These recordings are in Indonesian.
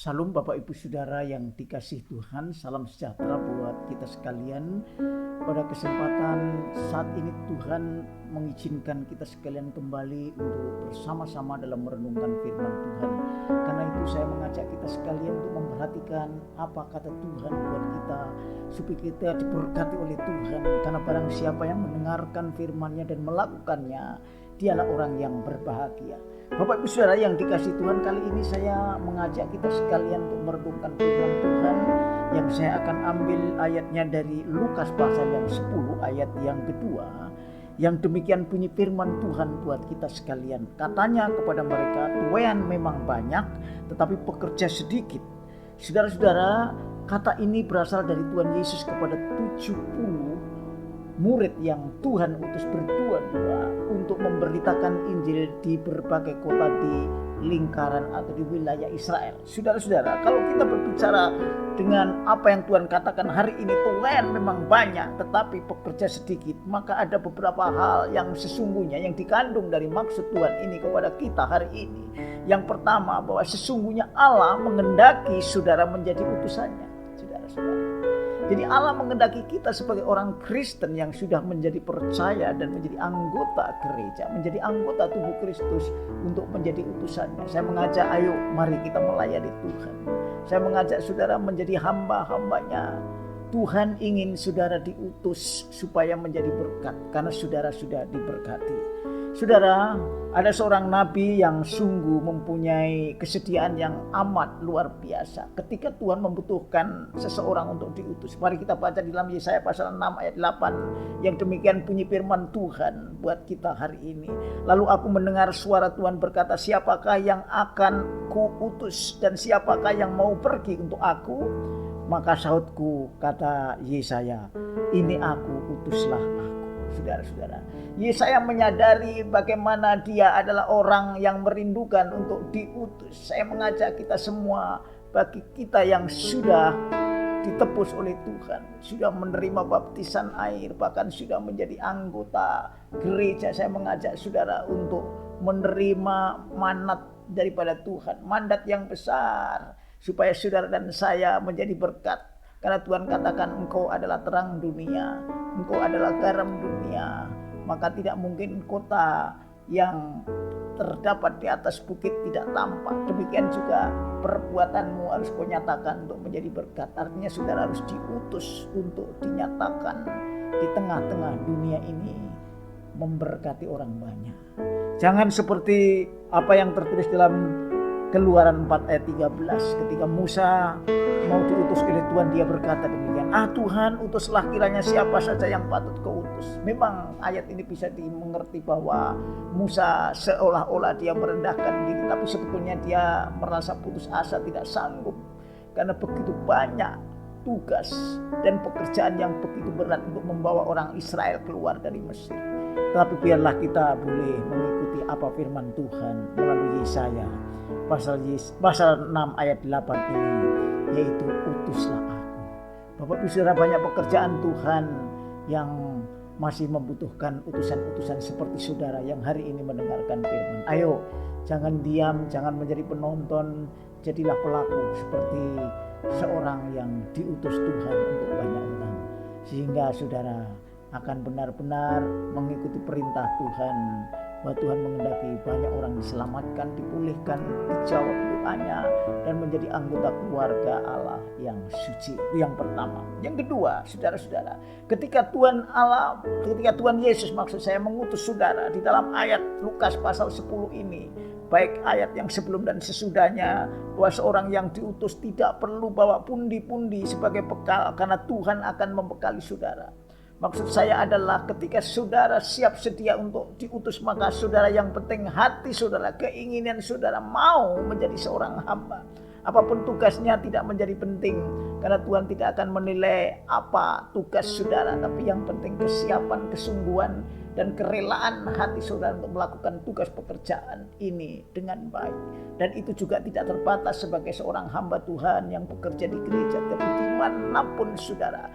Salam Bapak Ibu Saudara yang dikasih Tuhan, salam sejahtera buat kita sekalian. Pada kesempatan saat ini Tuhan mengizinkan kita sekalian kembali untuk bersama-sama dalam merenungkan firman Tuhan. Karena itu saya mengajak kita sekalian untuk memperhatikan apa kata Tuhan buat kita, supaya kita diberkati oleh Tuhan. Karena barang siapa yang mendengarkan firman-Nya dan melakukannya, dialah orang yang berbahagia. Bapak Ibu Saudara yang dikasih Tuhan, kali ini saya mengajak kita sekalian untuk merenungkan firman Tuhan yang saya akan ambil ayatnya dari Lukas pasal yang 10 ayat yang kedua, yang demikian bunyi firman Tuhan buat kita sekalian. Katanya kepada mereka, tuaian memang banyak tetapi pekerja sedikit. Saudara-saudara, kata ini berasal dari Tuhan Yesus kepada 70 murid yang Tuhan utus berdua-dua untuk memberitakan Injil di berbagai kota di lingkaran atau di wilayah Israel. Saudara-saudara, kalau kita berbicara dengan apa yang Tuhan katakan hari ini, tuaian memang banyak tetapi pekerja sedikit, maka ada beberapa hal yang sesungguhnya yang dikandung dari maksud Tuhan ini kepada kita hari ini. Yang pertama, bahwa sesungguhnya Allah mengendaki saudara menjadi utusannya. Saudara-saudara, jadi Allah mengendaki kita sebagai orang Kristen yang sudah menjadi percaya dan menjadi anggota gereja, menjadi anggota tubuh Kristus untuk menjadi utusannya. Saya mengajak, ayo mari kita melayani Tuhan. Saya mengajak saudara menjadi hamba-hambanya. Tuhan ingin saudara diutus supaya menjadi berkat, karena saudara sudah diberkati. Saudara, ada seorang nabi yang sungguh mempunyai kesediaan yang amat luar biasa ketika Tuhan membutuhkan seseorang untuk diutus. Mari kita baca di dalam Yesaya pasal 6 ayat 8 yang demikian bunyi firman Tuhan buat kita hari ini. Lalu aku mendengar suara Tuhan berkata, siapakah yang akan kuutus dan siapakah yang mau pergi untuk aku? Maka sahutku, kata Yesaya, ini aku, utuslah aku. Saudara-saudara, Yesaya menyadari bagaimana dia adalah orang yang merindukan untuk diutus. Saya mengajak kita semua, bagi kita yang sudah ditebus oleh Tuhan, sudah menerima baptisan air, bahkan sudah menjadi anggota gereja, saya mengajak saudara untuk menerima mandat daripada Tuhan, mandat yang besar, supaya saudara dan saya menjadi berkat. Karena Tuhan katakan, engkau adalah terang dunia, engkau adalah garam dunia. Maka tidak mungkin kota yang terdapat di atas bukit tidak tampak. Demikian juga perbuatanmu harus kau nyatakan untuk menjadi berkat. Artinya saudara harus diutus untuk dinyatakan di tengah-tengah dunia ini, memberkati orang banyak. Jangan seperti apa yang tertulis dalam Keluaran 4 ayat 13, ketika Musa mau diutus oleh Tuhan, dia berkata demikian, Tuhan, utuslah kiranya siapa saja yang patut kau utus. Memang ayat ini bisa dimengerti bahwa Musa seolah-olah dia merendahkan diri, tapi sebetulnya dia merasa putus asa, tidak sanggup, karena begitu banyak tugas dan pekerjaan yang begitu berat untuk membawa orang Israel keluar dari Mesir. Tetapi biarlah kita boleh mengikuti apa firman Tuhan melalui Yesaya pasal 6 ayat 8 ini, yaitu utuslah aku. Bapak Ibu Saudara, banyak pekerjaan Tuhan yang masih membutuhkan utusan-utusan seperti saudara yang hari ini mendengarkan firman. Ayo, jangan diam, jangan menjadi penonton, jadilah pelaku seperti seorang yang diutus Tuhan untuk banyak orang, sehingga saudara akan benar-benar mengikuti perintah Tuhan, bahwa Tuhan mengendaki banyak orang diselamatkan, dipulihkan, dijawab doanya, dan menjadi anggota keluarga Allah yang suci. Itu yang pertama. Yang kedua, saudara-saudara, ketika Tuhan Yesus, maksud saya, mengutus saudara di dalam ayat Lukas pasal 10 ini, baik ayat yang sebelum dan sesudahnya, bahwa seorang yang diutus tidak perlu bawa pundi-pundi sebagai bekal, karena Tuhan akan membekali saudara. Maksud saya adalah ketika saudara siap sedia untuk diutus, maka saudara yang penting hati saudara, keinginan saudara mau menjadi seorang hamba. Apapun tugasnya tidak menjadi penting, karena Tuhan tidak akan menilai apa tugas saudara, tapi yang penting kesiapan, kesungguhan, dan kerelaan hati saudara untuk melakukan tugas pekerjaan ini dengan baik. Dan itu juga tidak terbatas sebagai seorang hamba Tuhan yang bekerja di gereja, tapi dimanapun saudara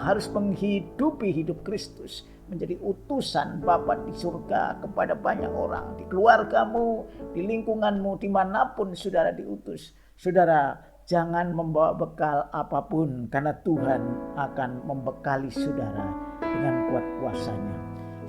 harus menghidupi hidup Kristus, menjadi utusan Bapa di surga kepada banyak orang, di keluargamu, di lingkunganmu, dimanapun saudara diutus. Saudara, jangan membawa bekal apapun karena Tuhan akan membekali saudara dengan kuat kuasanya.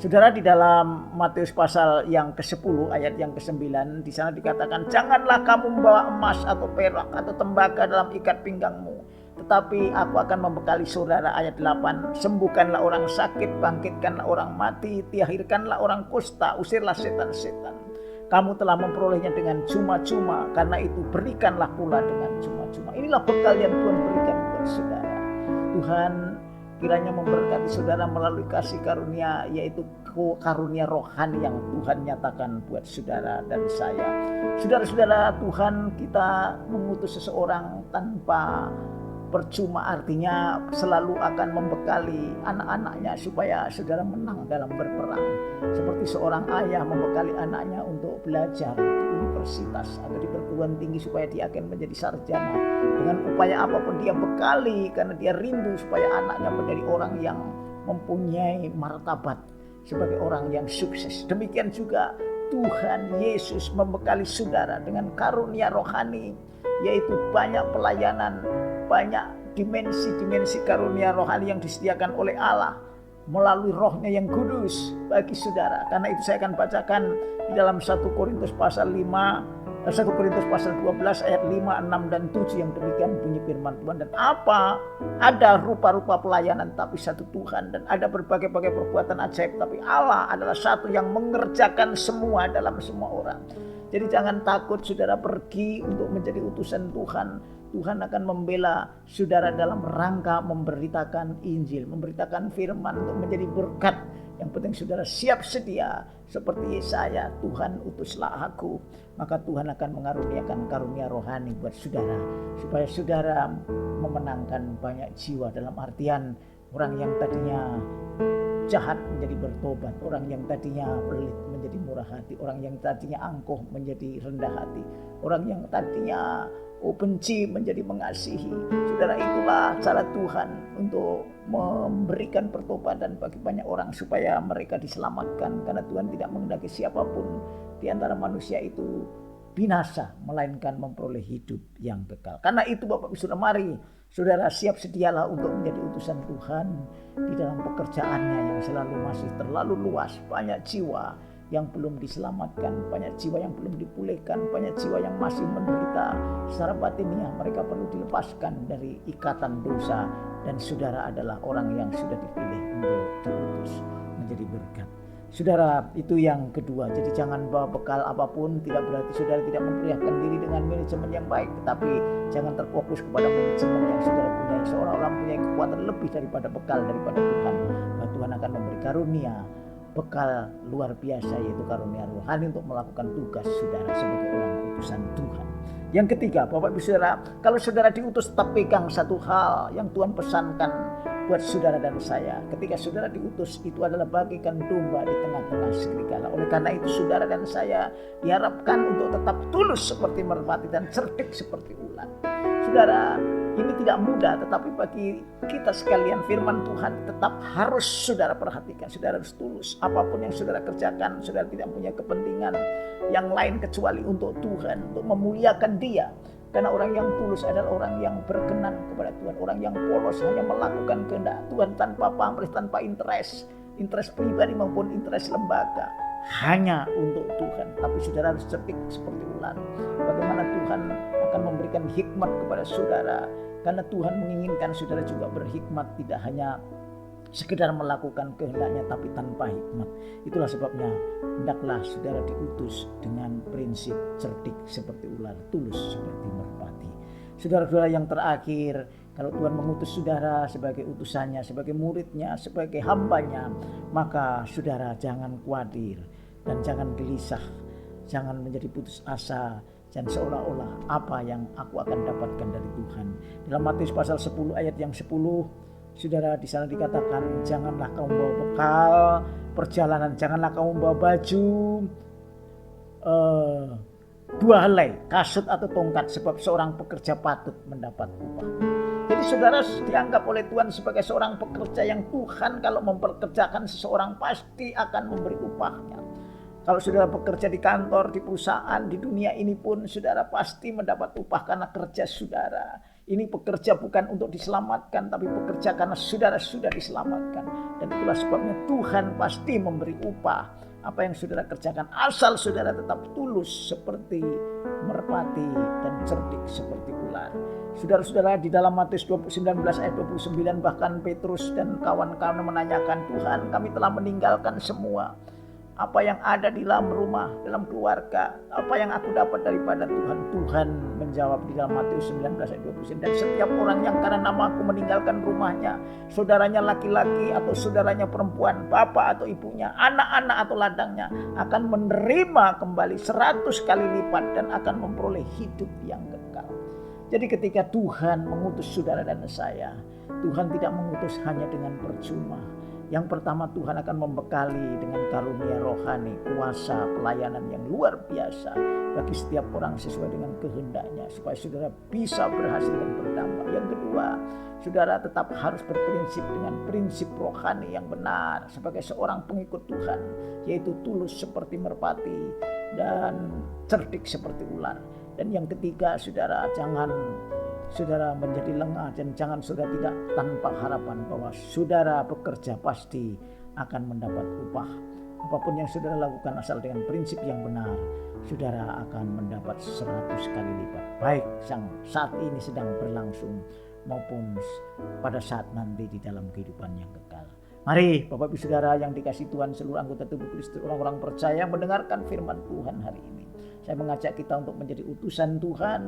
Saudara, di dalam Matius pasal yang ke-10 ayat yang ke-9 di sana dikatakan, janganlah kamu membawa emas atau perak atau tembaga dalam ikat pinggangmu, tetapi aku akan membekali saudara. Ayat 8, sembuhkanlah orang sakit, bangkitkanlah orang mati, tiahirkanlah orang kusta, usirlah setan-setan. Kamu telah memperolehnya dengan cuma-cuma, karena itu berikanlah pula dengan cuma-cuma. Inilah bekal yang Tuhan berikan buat saudara. Tuhan kiranya memberkati saudara melalui kasih karunia, yaitu karunia rohani yang Tuhan nyatakan buat saudara dan saya. Saudara-saudara, Tuhan kita mengutus seseorang tanpa percuma, artinya selalu akan membekali anak-anaknya supaya saudara menang dalam berperang. Seperti seorang ayah membekali anaknya untuk belajar di universitas atau di perguruan tinggi supaya dia akan menjadi sarjana. Dengan upaya apapun dia bekali karena dia rindu supaya anaknya menjadi orang yang mempunyai martabat, sebagai orang yang sukses. Demikian juga Tuhan Yesus membekali saudara dengan karunia rohani, yaitu banyak pelayanan, banyak dimensi-dimensi karunia rohani yang disediakan oleh Allah melalui rohnya yang kudus bagi saudara. Karena itu saya akan bacakan di dalam 1 Korintus pasal 12 ayat 5, 6 dan 7 yang demikian bunyi firman Tuhan. Dan apa? Ada rupa-rupa pelayanan tapi satu Tuhan, dan ada berbagai-bagai perbuatan ajaib tapi Allah adalah satu yang mengerjakan semua dalam semua orang. Jadi jangan takut saudara pergi untuk menjadi utusan Tuhan. Tuhan akan membela saudara dalam rangka memberitakan Injil, memberitakan firman untuk menjadi berkat. Yang penting saudara siap sedia seperti Yesaya, Tuhan utuslah aku. Maka Tuhan akan mengaruniakan karunia rohani buat saudara, supaya saudara memenangkan banyak jiwa, dalam artian orang yang tadinya jahat menjadi bertobat, orang yang tadinya pelit menjadi murah hati, orang yang tadinya angkuh menjadi rendah hati, orang yang tadinya benci menjadi mengasihi. Saudara, itulah cara Tuhan untuk memberikan pertobatan bagi banyak orang supaya mereka diselamatkan, karena Tuhan tidak menghendaki siapapun di antara manusia itu binasa, melainkan memperoleh hidup yang kekal. Karena itu Bapak Ibu Saudara, mari saudara siap sedialah untuk menjadi utusan Tuhan di dalam pekerjaannya yang selalu masih terlalu luas. Banyak jiwa yang belum diselamatkan, banyak jiwa yang belum dipulihkan, banyak jiwa yang masih menderita secara batinnya. Mereka perlu dilepaskan dari ikatan dosa, dan saudara adalah orang yang sudah dipilih untuk diutus menjadi berkat. Saudara, itu yang kedua. Jadi jangan bawa bekal apapun. Tidak berarti saudara tidak memperlihatkan diri dengan manajemen yang baik, tetapi jangan terfokus kepada manajemen yang saudara punya, seolah-olah punya kekuatan lebih daripada bekal daripada Tuhan. Bahwa Tuhan akan memberi karunia bekal luar biasa, yaitu karunia rohani untuk melakukan tugas saudara sebagai orang utusan Tuhan. Yang ketiga, Bapak Ibu Saudara, kalau saudara diutus, tetap pegang satu hal yang Tuhan pesankan buat saudara dan saya. Ketika saudara diutus, itu adalah bagikan domba di tengah-tengah serigala. Oleh karena itu saudara dan saya diharapkan untuk tetap tulus seperti merpati dan cerdik seperti ular. Saudara, ini tidak mudah, tetapi bagi kita sekalian firman Tuhan tetap harus saudara perhatikan. Saudara harus tulus. Apapun yang saudara kerjakan, saudara tidak punya kepentingan yang lain kecuali untuk Tuhan, untuk memuliakan Dia. Karena orang yang tulus adalah orang yang berkenan kepada Tuhan. Orang yang polos hanya melakukan kehendak Tuhan tanpa pamrih, tanpa interest pribadi maupun interest lembaga. Hanya untuk Tuhan. Tapi saudara harus cerdik seperti ular. Bagaimana Tuhan akan memberikan hikmat kepada saudara. Karena Tuhan menginginkan saudara juga berhikmat, tidak hanya sekedar melakukan kehendaknya tapi tanpa hikmat. Itulah sebabnya hendaklah saudara diutus dengan prinsip cerdik seperti ular, tulus seperti merpati. Saudara-saudara yang terakhir, kalau Tuhan mengutus saudara sebagai utusannya, sebagai muridnya, sebagai hambanya, maka saudara jangan khawatir dan jangan gelisah, jangan menjadi putus asa. Dan seolah-olah apa yang aku akan dapatkan dari Tuhan. Dalam Matius pasal 10 ayat yang 10, saudara, di sana dikatakan, janganlah kamu bawa bekal perjalanan, janganlah kamu bawa baju, dua helai, kasut atau tongkat, sebab seorang pekerja patut mendapat upah. Jadi saudara dianggap oleh Tuhan sebagai seorang pekerja yang Tuhan kalau memperkerjakan seseorang pasti akan memberi upahnya. Kalau saudara bekerja di kantor, di perusahaan, di dunia ini pun saudara pasti mendapat upah karena kerja saudara. Ini bekerja bukan untuk diselamatkan, tapi bekerja karena saudara sudah diselamatkan. Dan itulah sebabnya Tuhan pasti memberi upah apa yang saudara kerjakan, asal saudara tetap tulus seperti merpati dan cerdik seperti ular. Saudara-saudara, di dalam Matius 19 ayat 29 bahkan Petrus dan kawan-kawan menanyakan, Tuhan, kami telah meninggalkan semua. Apa yang ada di dalam rumah, dalam keluarga, apa yang aku dapat daripada Tuhan? Tuhan menjawab di dalam Matius 19 ayat 29, dan setiap orang yang karena nama aku meninggalkan rumahnya, saudaranya laki-laki atau saudaranya perempuan, bapak atau ibunya, anak-anak atau ladangnya, akan menerima kembali 100 kali lipat dan akan memperoleh hidup yang kekal. Jadi ketika Tuhan mengutus saudara dan saya, Tuhan tidak mengutus hanya dengan percuma. Yang pertama, Tuhan akan membekali dengan karunia rohani, kuasa, pelayanan yang luar biasa bagi setiap orang sesuai dengan kehendaknya, supaya saudara bisa berhasil dan berdampak. Yang kedua, saudara tetap harus berprinsip dengan prinsip rohani yang benar sebagai seorang pengikut Tuhan, yaitu tulus seperti merpati dan cerdik seperti ular. Dan yang ketiga, saudara jangan saudara menjadi lengah dan jangan saudara tidak tanpa harapan bahwa saudara bekerja pasti akan mendapat upah. Apapun yang saudara lakukan asal dengan prinsip yang benar, saudara akan mendapat 100 kali lipat. Baik saat ini sedang berlangsung maupun pada saat nanti di dalam kehidupan yang kekal. Mari Bapak Ibu Saudara yang dikasihi Tuhan, seluruh anggota tubuh Kristus, orang-orang percaya mendengarkan firman Tuhan hari ini. Saya mengajak kita untuk menjadi utusan Tuhan,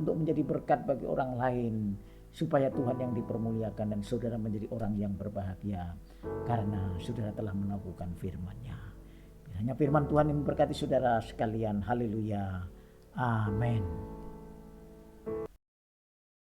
untuk menjadi berkat bagi orang lain, supaya Tuhan yang dipermuliakan dan saudara menjadi orang yang berbahagia karena saudara telah melakukan firman-Nya. Kiranya firman Tuhan yang memberkati saudara sekalian. Haleluya. Amin.